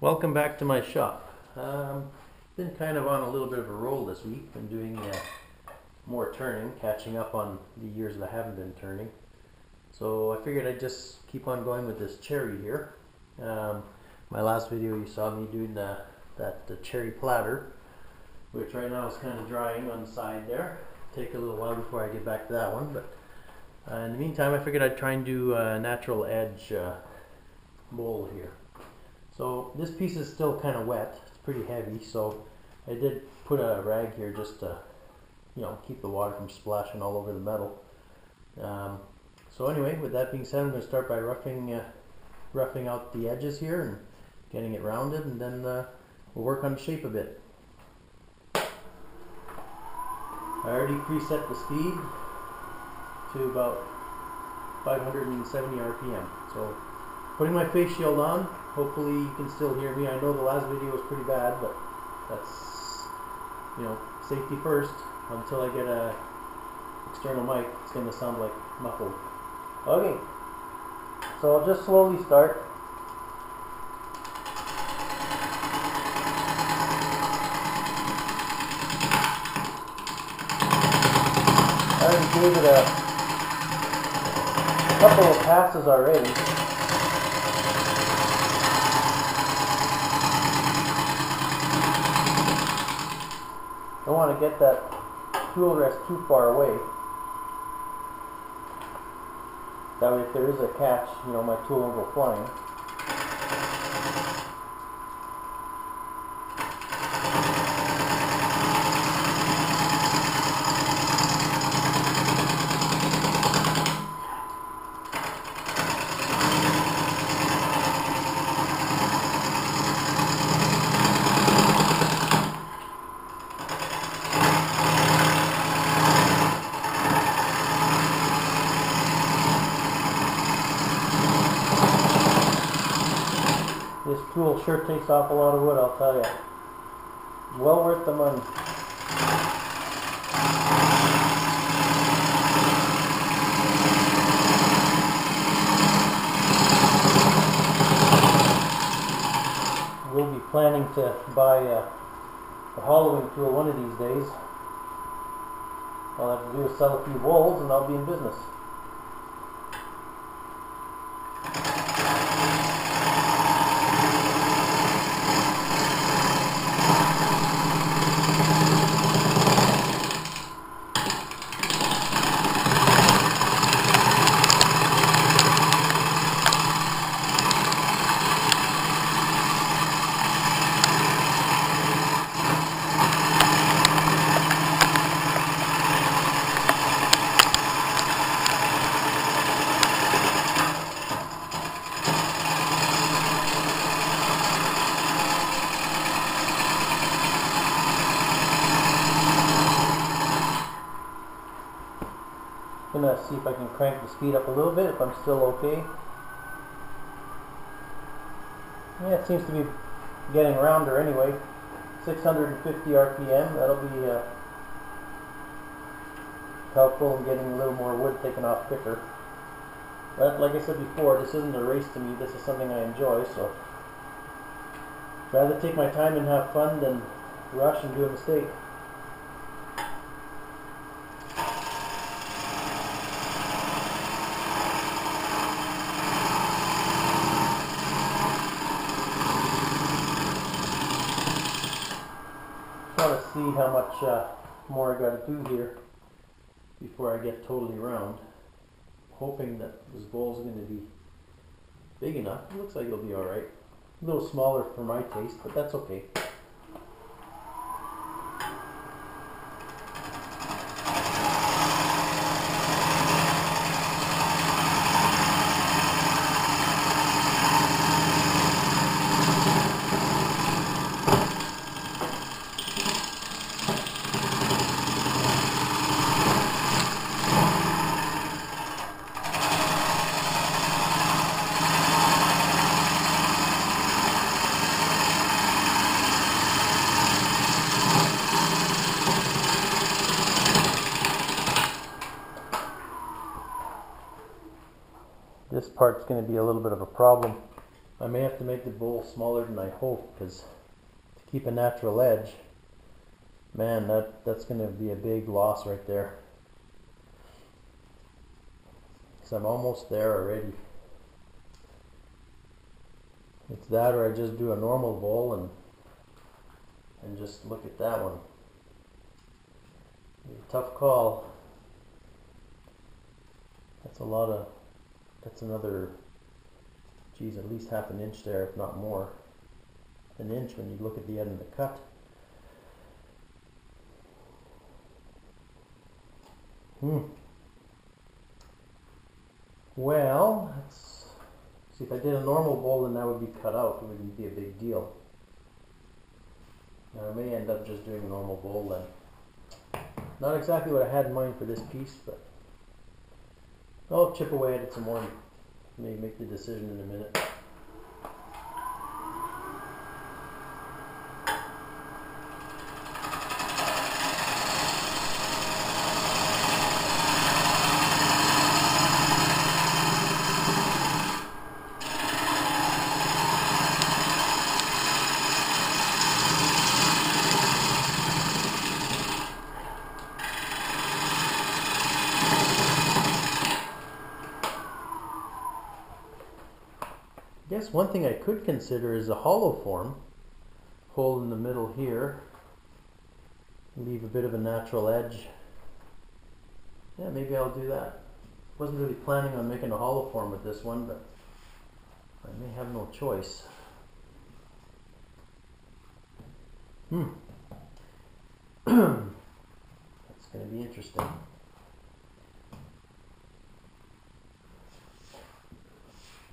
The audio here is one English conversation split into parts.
Welcome back to my shop. Been kind of on a little bit of a roll this week. Been doing more turning, catching up on the years that I haven't been turning. So I figured I'd just keep on going with this cherry here. My last video you saw me doing the cherry platter, which right now is kind of drying on the side there. Take a little while before I get back to that one, but in the meantime I figured I'd try and do a natural edge bowl here. So this piece is still kind of wet, it's pretty heavy, so I did put a rag here just to, keep the water from splashing all over the metal. So anyway, with that being said, I'm going to start by roughing out the edges here and getting it rounded, and then we'll work on the shape a bit. I already preset the speed to about 570 RPM. So putting my face shield on, hopefully you can still hear me. I know the last video was pretty bad, but that's, safety first. Until I get a external mic, it's going to sound like muffled. Okay, so I'll just slowly start. I already gave it a couple of passes already. Don't want to get that tool rest too far away. That way if there is a catch, my tool won't go flying. This tool sure takes off a lot of wood, I'll tell you. Well worth the money. We'll be planning to buy a hollowing tool one of these days. All I have to do is sell a few bowls and I'll be in business. I'm going to see if I can crank the speed up a little bit, if I'm still okay. Yeah, it seems to be getting rounder anyway. 650 RPM, that'll be helpful in getting a little more wood taken off quicker. But like I said before, this isn't a race to me, this is something I enjoy, so I'd rather take my time and have fun than rush and do a mistake. I want to see how much more I got to do here before I get totally round. Hoping that this bowl is going to be big enough. It looks like it'll be alright. A little smaller for my taste, but that's okay. This part's going to be a little bit of a problem. I may have to make the bowl smaller than I hope, because to keep a natural edge, man, that's going to be a big loss right there. Because I'm almost there already. It's that, or I just do a normal bowl and just look at that one. It's a tough call. That's another, geez, at least half an inch there, if not more. An inch when you look at the end of the cut. Well, let's see, if I did a normal bowl, then that would be cut out. It wouldn't be a big deal. Now, I may end up just doing a normal bowl then. Not exactly what I had in mind for this piece, but I'll chip away at it some more and maybe make the decision in a minute. I guess one thing I could consider is a hollow form. Hole in the middle here. Leave a bit of a natural edge. Yeah, maybe I'll do that. Wasn't really planning on making a hollow form with this one, but I may have no choice. That's going to be interesting.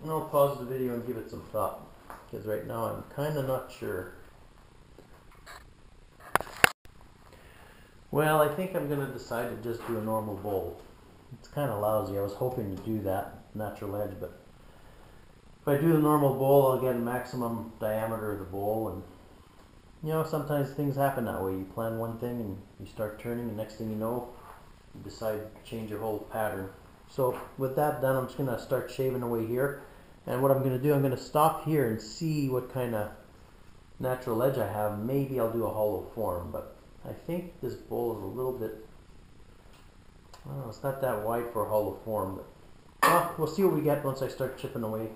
And I'll pause the video and give it some thought, because right now I'm kind of not sure. Well, I think I'm going to decide to just do a normal bowl. It's kind of lousy. I was hoping to do that, natural edge, but if I do the normal bowl, I'll get maximum diameter of the bowl. And you know, sometimes things happen that way. You plan one thing and you start turning, and next thing you know, you decide to change your whole pattern. So with that done, I'm just going to start shaving away here. And what I'm going to do, I'm going to stop here and see what kind of natural edge I have. Maybe I'll do a hollow form, but I think this bowl is a little bit, I don't know, it's not that wide for a hollow form, but we'll see what we get once I start chipping away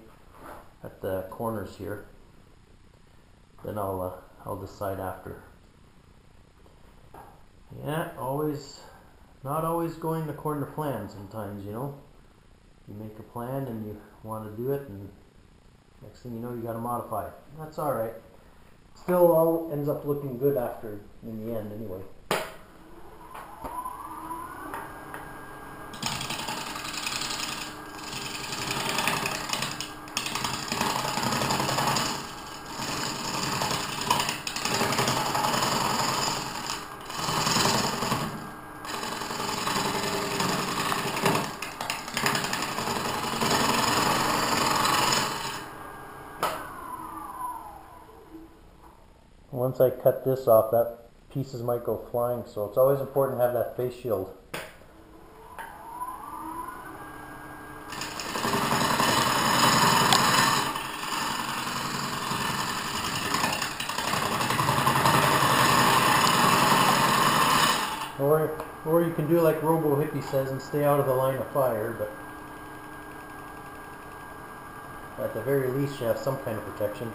at the corners here. Then I'll decide after. Yeah, not always going according to plan sometimes, you know. You make a plan and you want to do it, and next thing you know, you got to modify it. That's all right. Still, all ends up looking good after, in the end, anyway. Once I cut this off, that pieces might go flying, so it's always important to have that face shield. Or you can do like Robo Hippie says and stay out of the line of fire, but at the very least you have some kind of protection.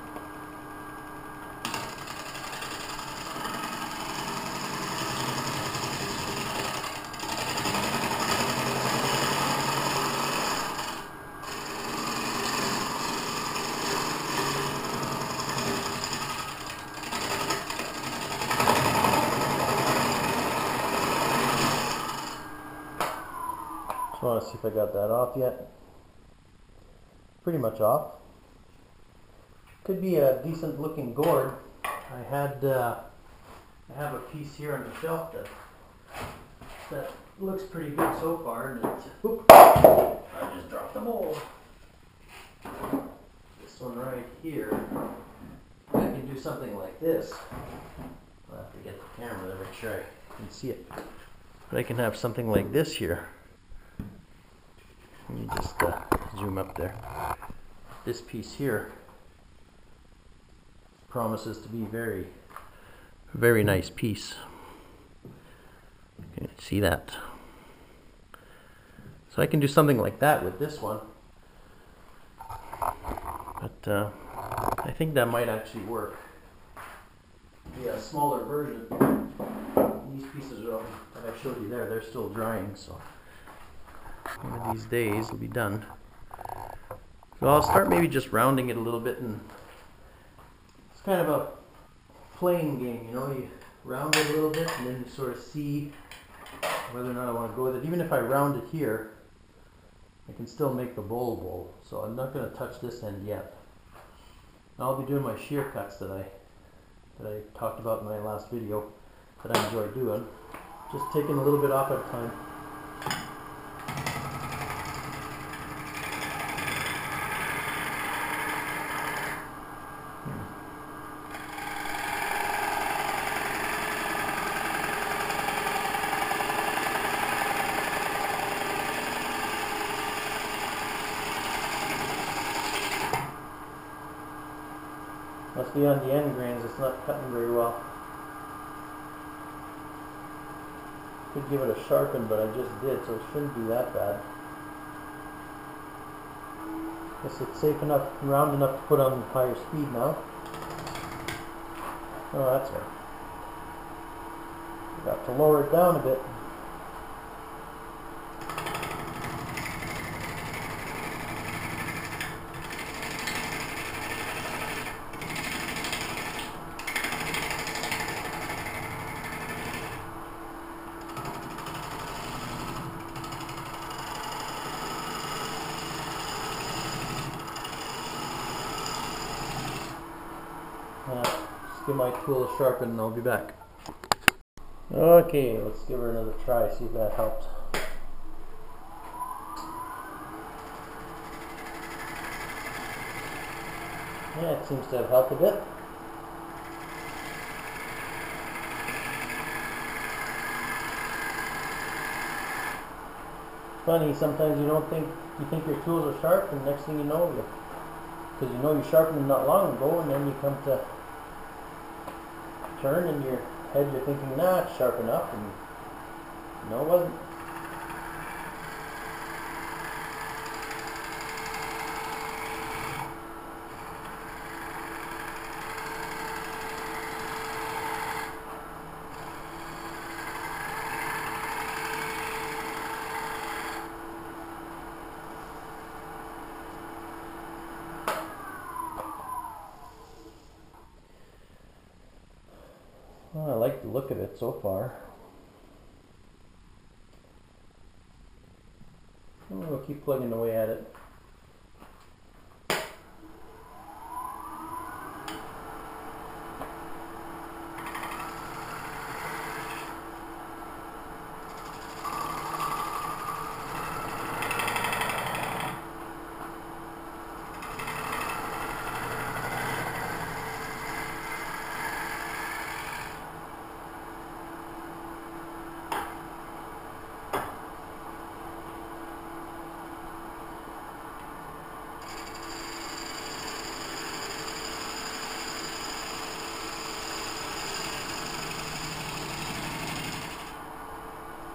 I want to see if I got that off yet. Pretty much off. Could be a decent looking gourd. I have a piece here on the shelf that looks pretty good so far, and I just dropped the bowl. This one right here, I can do something like this. I'll have to get the camera to make sure I can see it. But I can have something like this here. You just zoom up there. This piece here promises to be very, very nice piece. You can see that. So I can do something like that with this one. But I think that might actually work. Be a smaller version. These pieces that I showed you there, they're still drying, so one of these days it'll be done. So I'll start maybe just rounding it a little bit, and it's kind of a playing game, you know. You round it a little bit and then you sort of see whether or not I want to go with it. Even if I round it here, I can still make the bowl. So I'm not going to touch this end yet. And I'll be doing my shear cuts that I talked about in my last video that I enjoy doing. Just taking a little bit off at a time. Must be on the end grains, it's not cutting very well. Could give it a sharpen, but I just did, so it shouldn't be that bad. Guess it's safe enough, round enough to put on higher speed now. Oh, that's right. Got to lower it down a bit. Just give my tool a sharpen and I'll be back. Okay, let's give her another try, see if that helped. Yeah, it seems to have helped a bit. Funny, sometimes you think your tools are sharp, and next thing you know, because you know you sharpened them not long ago, and then you come to turn in your head, you're thinking, nah, it's sharp enough, and no, it wasn't. Well, I like the look of it so far. We'll keep plugging away at it.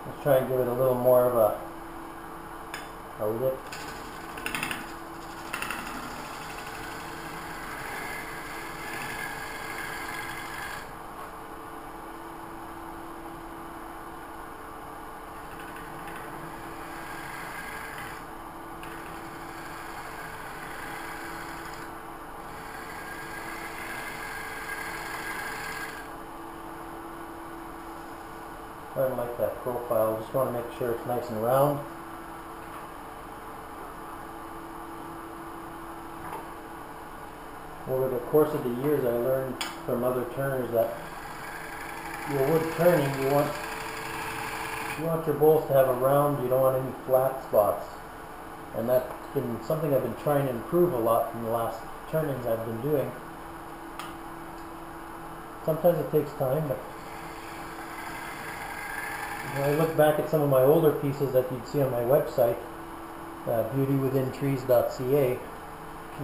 Let's try and give it a little more of a lip. I don't like that profile. Just want to make sure it's nice and round. Over the course of the years, I learned from other turners that your wood turning, you want your bowls to have a round. You don't want any flat spots, and that's been something I've been trying to improve a lot in the last turnings I've been doing. Sometimes it takes time, but when I look back at some of my older pieces that you'd see on my website, beautywithintrees.ca,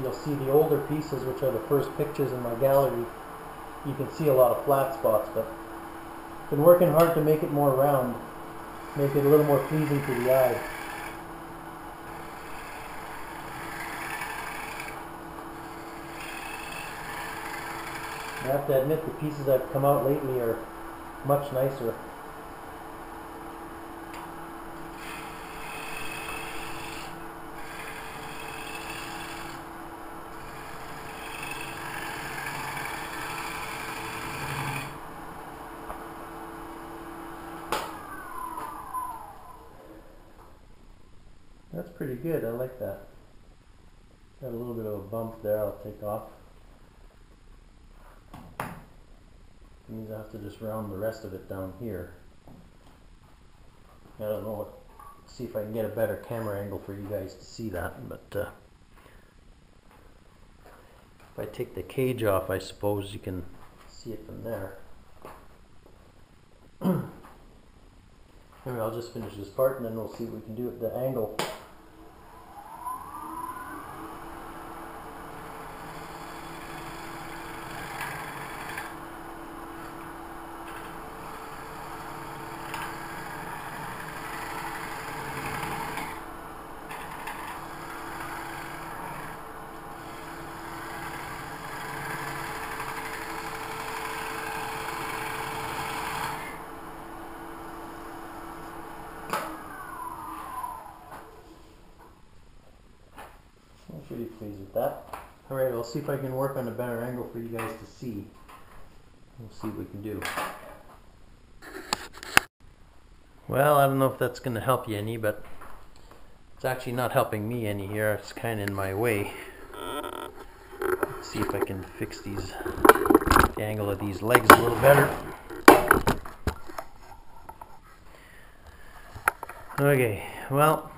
you'll see the older pieces, which are the first pictures in my gallery. You can see a lot of flat spots, but I've been working hard to make it more round, make it a little more pleasing to the eye. I have to admit the pieces that have come out lately are much nicer. That's pretty good, I like that. Got a little bit of a bump there, I'll take off. Means I have to just round the rest of it down here. I don't know what, see if I can get a better camera angle for you guys to see that, but if I take the cage off, I suppose you can see it from there. Anyway, I'll just finish this part and then we'll see what we can do at the angle. I'm pretty pleased with that. Alright, I'll see if I can work on a better angle for you guys to see. We'll see what we can do. Well, I don't know if that's going to help you any, but it's actually not helping me any here. It's kind of in my way. Let's see if I can fix the angle of these legs a little better. Okay, well,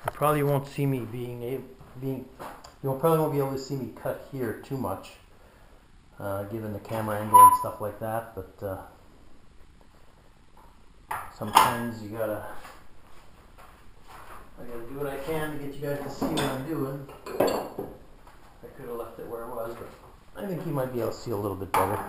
you probably won't see me you probably won't be able to see me cut here too much, given the camera angle and stuff like that, but sometimes I gotta do what I can to get you guys to see what I'm doing. I could have left it where it was, but I think you might be able to see a little bit better.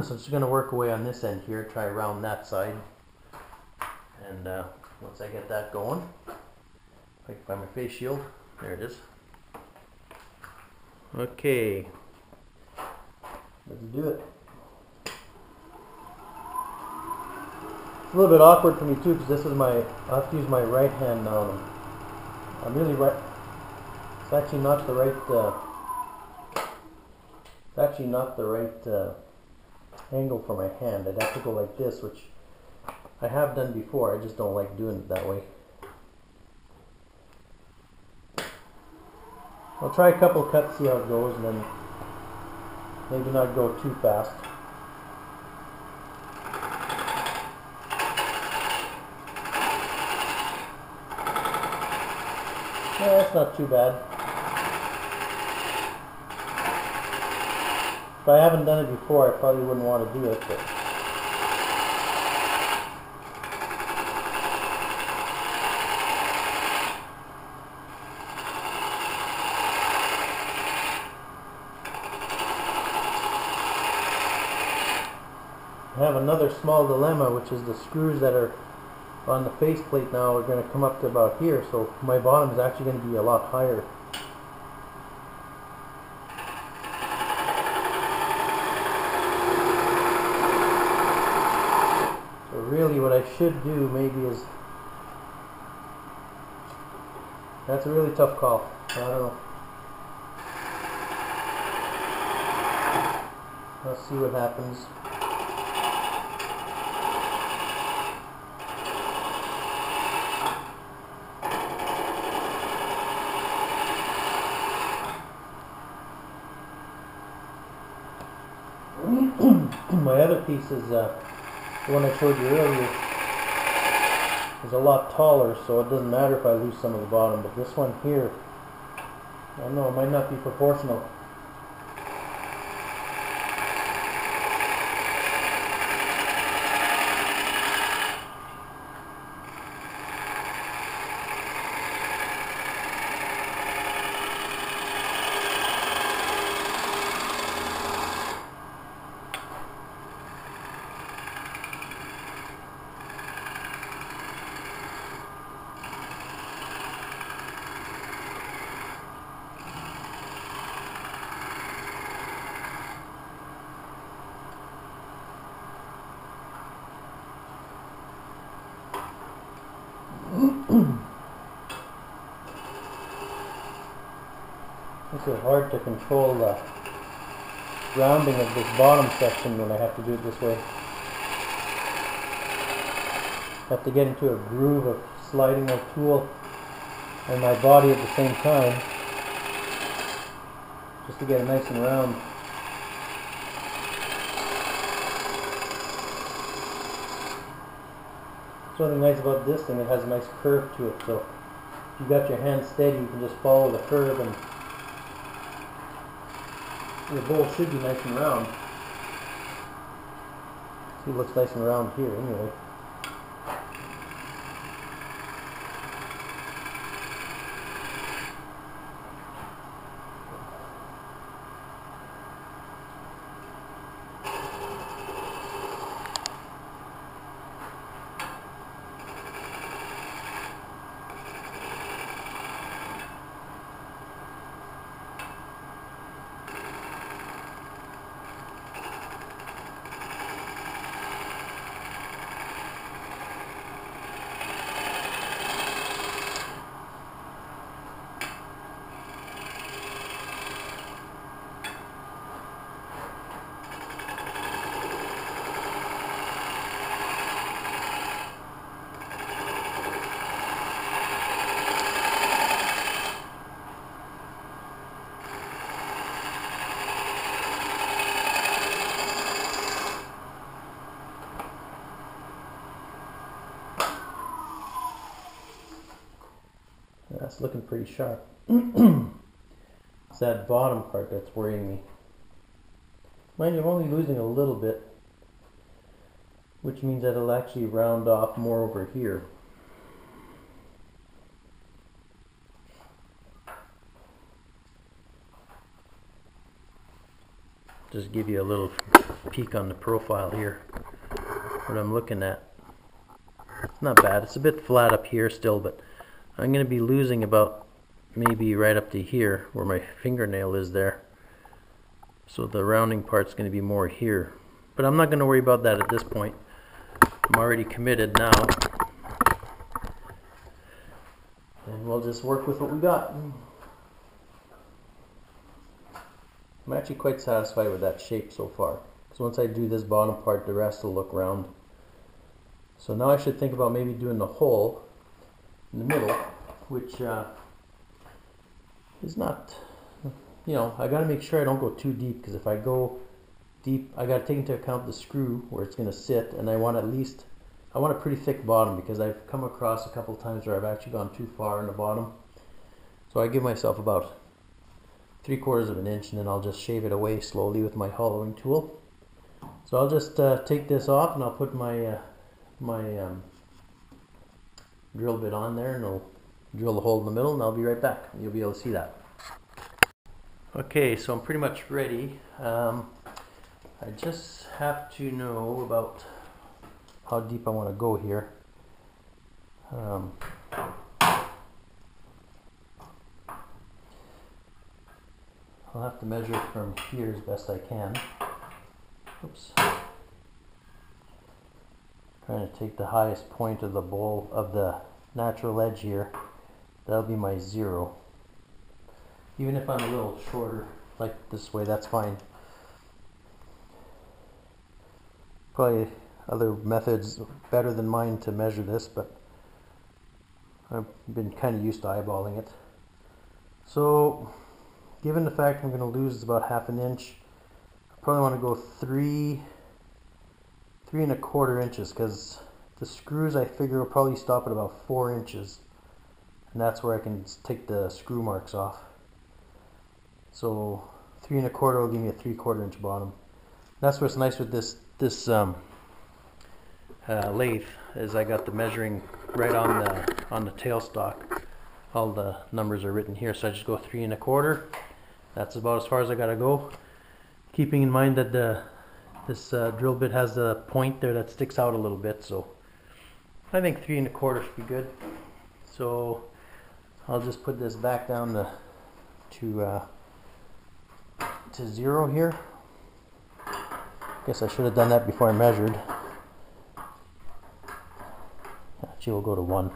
So I'm just going to work away on this end here, try around that side, and once I get that going, if I can find my face shield, there it is. Okay, let's do it. It's a little bit awkward for me too, because this is I have to use my right hand now. I'm really right. It's actually not the right. Angle for my hand. I'd have to go like this, which I have done before. I just don't like doing it that way. I'll try a couple cuts, see how it goes, and then maybe not go too fast. Yeah, that's not too bad. If I haven't done it before, I probably wouldn't want to do it, but I have another small dilemma, which is the screws that are on the faceplate now are going to come up to about here, so my bottom is actually going to be a lot higher. Really, what I should do maybe is, that's a really tough call. I don't know. Let's see what happens. My other piece is the one I showed you earlier is a lot taller, so it doesn't matter if I lose some of the bottom, but this one here, I don't know, it might not be proportional. It's so hard to control the rounding of this bottom section when I have to do it this way. I have to get into a groove of sliding my tool and my body at the same time just to get it nice and round. Something nice about this thing, it has a nice curve to it, so if you got your hand steady you can just follow the curve and your bowl should be nice and round. See, it looks nice and round here anyway. That's looking pretty sharp. It's that bottom part that's worrying me. Mind you, I'm only losing a little bit, which means that it'll actually round off more over here. Just give you a little peek on the profile here, what I'm looking at. It's not bad. It's a bit flat up here still, but I'm going to be losing about maybe right up to here where my fingernail is there. So the rounding part's going to be more here. But I'm not going to worry about that at this point. I'm already committed now. And we'll just work with what we got. I'm actually quite satisfied with that shape so far. Because once I do this bottom part, the rest will look round. So now I should think about maybe doing the hole in the middle, which is not, you know, I got to make sure I don't go too deep, because if I go deep, I got to take into account the screw where it's going to sit, and I want a pretty thick bottom, because I've come across a couple of times where I've actually gone too far in the bottom. So I give myself about 3/4 of an inch, and then I'll just shave it away slowly with my hollowing tool. So I'll just take this off, and I'll put my drill bit on there, and I'll drill the hole in the middle, and I'll be right back. You'll be able to see that. Okay, so I'm pretty much ready. I just have to know about how deep I want to go here. I'll have to measure it from here as best I can. Oops. Trying to take the highest point of the bowl of the natural edge here. That'll be my 0. Even if I'm a little shorter, like this way, that's fine. Probably other methods better than mine to measure this, but I've been kind of used to eyeballing it. So, given the fact I'm going to lose about 1/2 inch, I probably want to go 3 3¼ inches, because the screws I figure will probably stop at about 4 inches, and that's where I can take the screw marks off. So 3¼ will give me a 3/4 inch bottom. That's what's nice with this lathe, is I got the measuring right on the tailstock. All the numbers are written here, so I just go 3¼ That's about as far as I gotta go, keeping in mind that this drill bit has a point there that sticks out a little bit, so I think 3¼ should be good. So I'll just put this back down to 0 here. Guess I should have done that before I measured. Actually, we'll go to 1.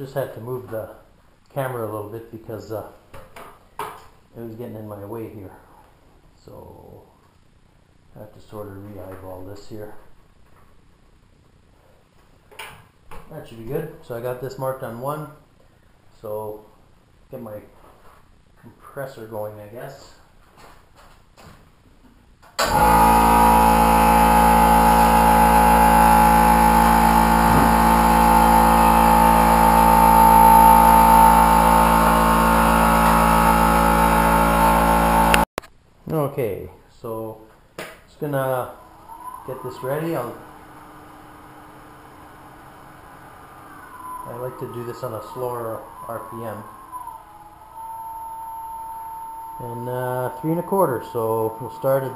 just had to move the camera a little bit because it was getting in my way here. So I have to sort of re-eyeball this here. That should be good. So I got this marked on 1. So get my compressor going, I guess. Okay, so just gonna get this ready. I like to do this on a slower RPM. And 3 1/4. So we'll start at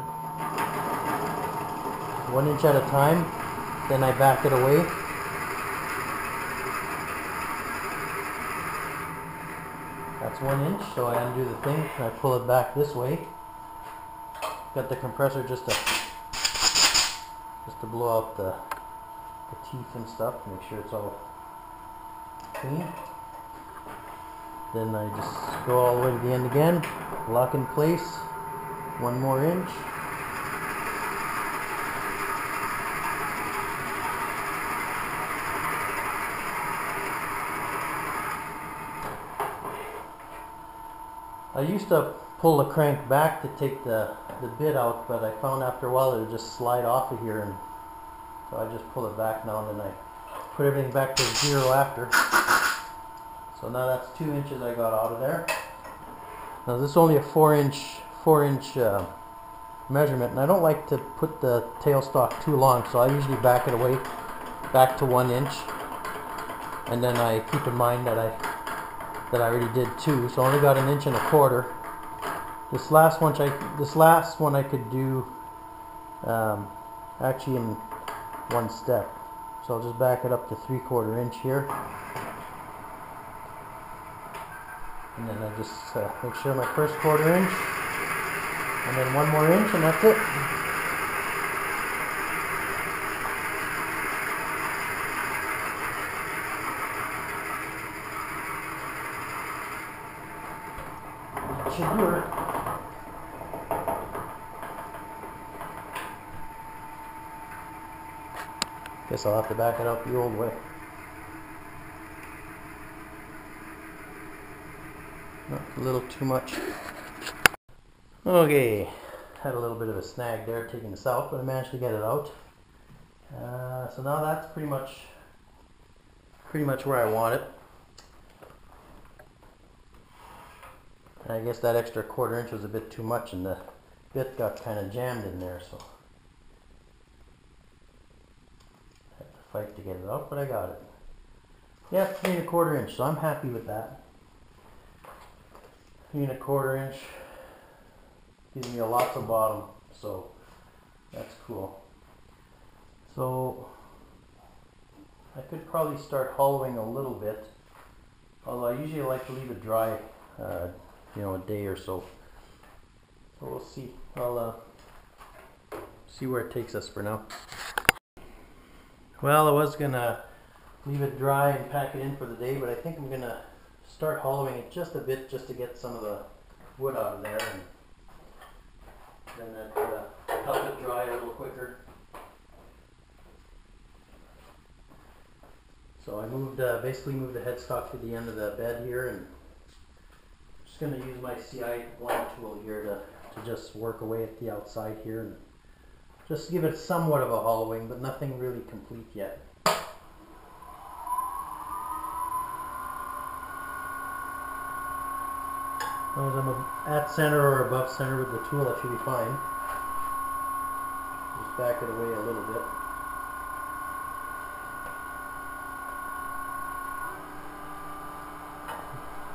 1 inch at a time. Then I back it away. That's 1 inch. So I undo the thing and I pull it back this way. Got the compressor just to blow out the teeth and stuff, make sure it's all clean. Then I just go all the way to the end again, lock in place, 1 more inch. I used to pull the crank back to take the bit out, but I found after a while it would just slide off of here, and so I just pull it back now, and then I put everything back to 0 after. So now that's 2 inches I got out of there. Now this is only a 4 inch measurement, and I don't like to put the tailstock too long, so I usually back it away back to 1 inch, and then I keep in mind that I already did 2, so I only got 1 1/4 inches. This last one I could do actually in 1 step. So I'll just back it up to 3/4 inch here. And then I just make sure my first 1/4 inch, and then 1 more inch, and that's it. That should do it. Guess I'll have to back it up the old way. Not a little too much. Okay, had a little bit of a snag there taking this out, but I managed to get it out. So now that's pretty much where I want it. And I guess that extra 1/4 inch was a bit too much, and the bit got kind of jammed in there, so I had to fight to get it out, but I got it. Yeah, 3 1/4 inch, so I'm happy with that. 3 1/4 inch gives me a lots of bottom, so that's cool. So I could probably start hollowing a little bit, although I usually like to leave it dry, a day or so. So we'll see. I'll see where it takes us for now. Well, I was gonna leave it dry and pack it in for the day, but I think I'm gonna start hollowing it just a bit, just to get some of the wood out of there, and then that help it dry a little quicker. So I basically moved the headstock to the end of the bed here, and I'm just going to use my CI1 tool here to just work away at the outside here, and just give it somewhat of a hollowing, but nothing really complete yet. As long as I'm at center or above center with the tool, that should be fine. Just back it away a little bit.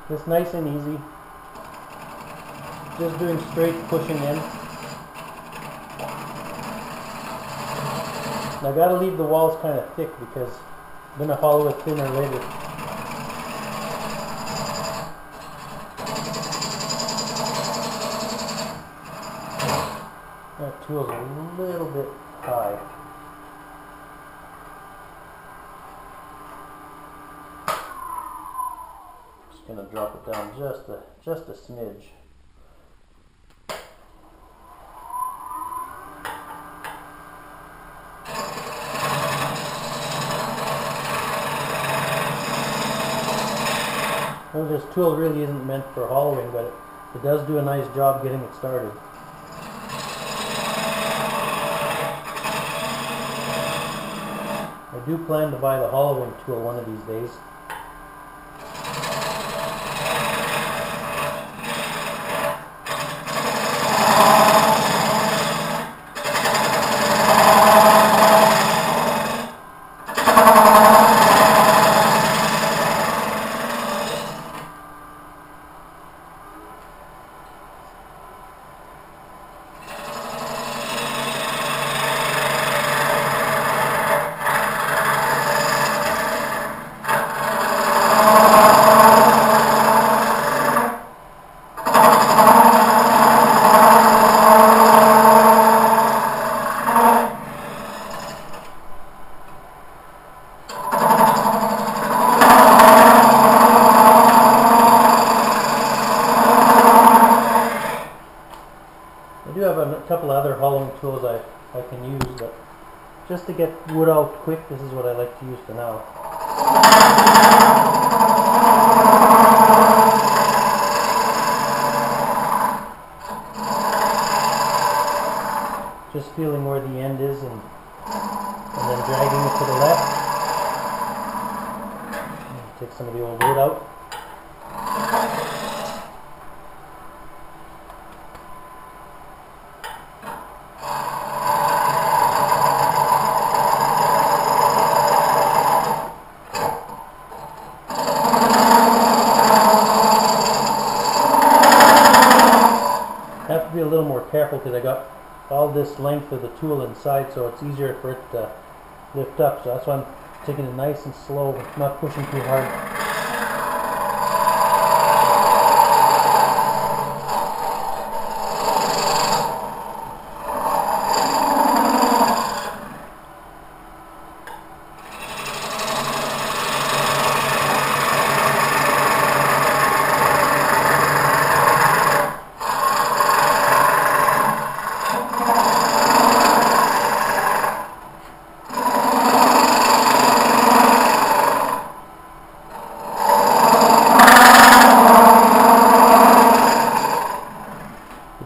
Just nice and easy. Just doing straight pushing in. Now I gotta leave the walls kind of thick because I'm gonna hollow it thinner later. That tool's a little bit high. going to drop it down just a smidge. Well, this tool really isn't meant for hollowing, but it does do a nice job getting it started. I do plan to buy the hollowing tool one of these days. I do have a couple other hollowing tools I can use, but just to get wood out quick, this is what I like to use for now. Just feeling where the end is and then dragging it to the left. Take some of the old wood out. I have to be a little more careful because I got all this length of the tool inside, so it's easier for it to lift up. So that's why I'm taking it nice and slow, not pushing too hard.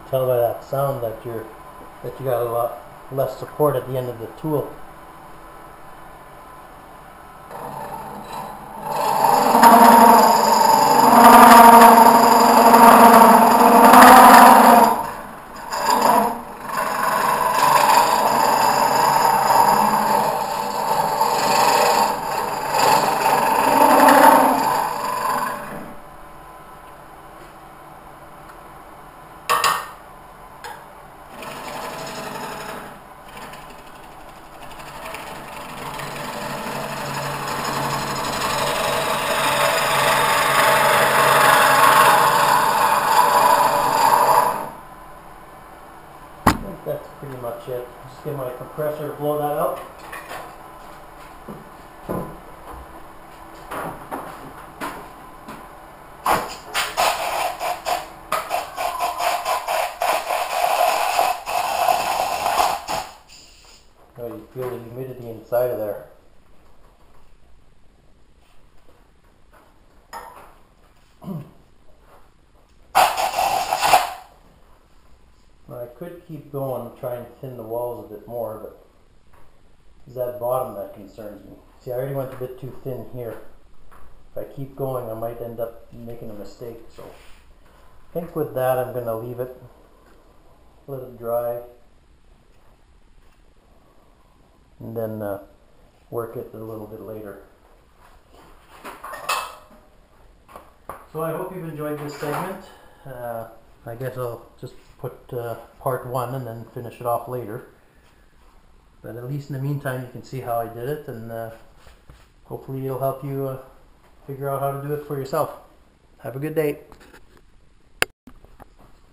Tell by that sound that you got a lot less support at the end of the tool. That's pretty much it. Just get my compressor to blow that out. Oh, you feel the humidity inside of there. I could keep going and try and thin the walls a bit more, but it's that bottom that concerns me. See, I already went a bit too thin here. If I keep going, I might end up making a mistake. So I think with that, I'm going to leave it, let it dry, and then work it a little bit later. So I hope you've enjoyed this segment. I guess I'll just put part one and then finish it off later. But at least in the meantime, you can see how I did it, and hopefully it'll help you figure out how to do it for yourself. Have a good day.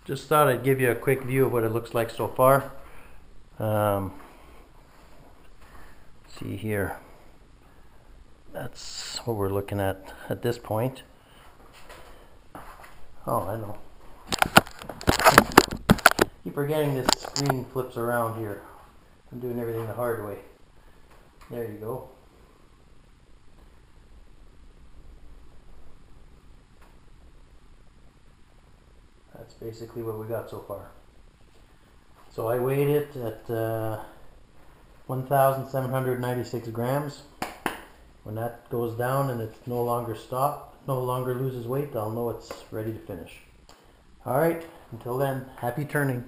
Just thought I'd give you a quick view of what it looks like so far. See here. That's what we're looking at this point. Oh, I know. Keep forgetting this screen flips around here. I'm doing everything the hard way. There you go. That's basically what we got so far. So I weighed it at 1,796 grams. When that goes down and it's no longer loses weight, I'll know it's ready to finish. Alright, until then, happy turning.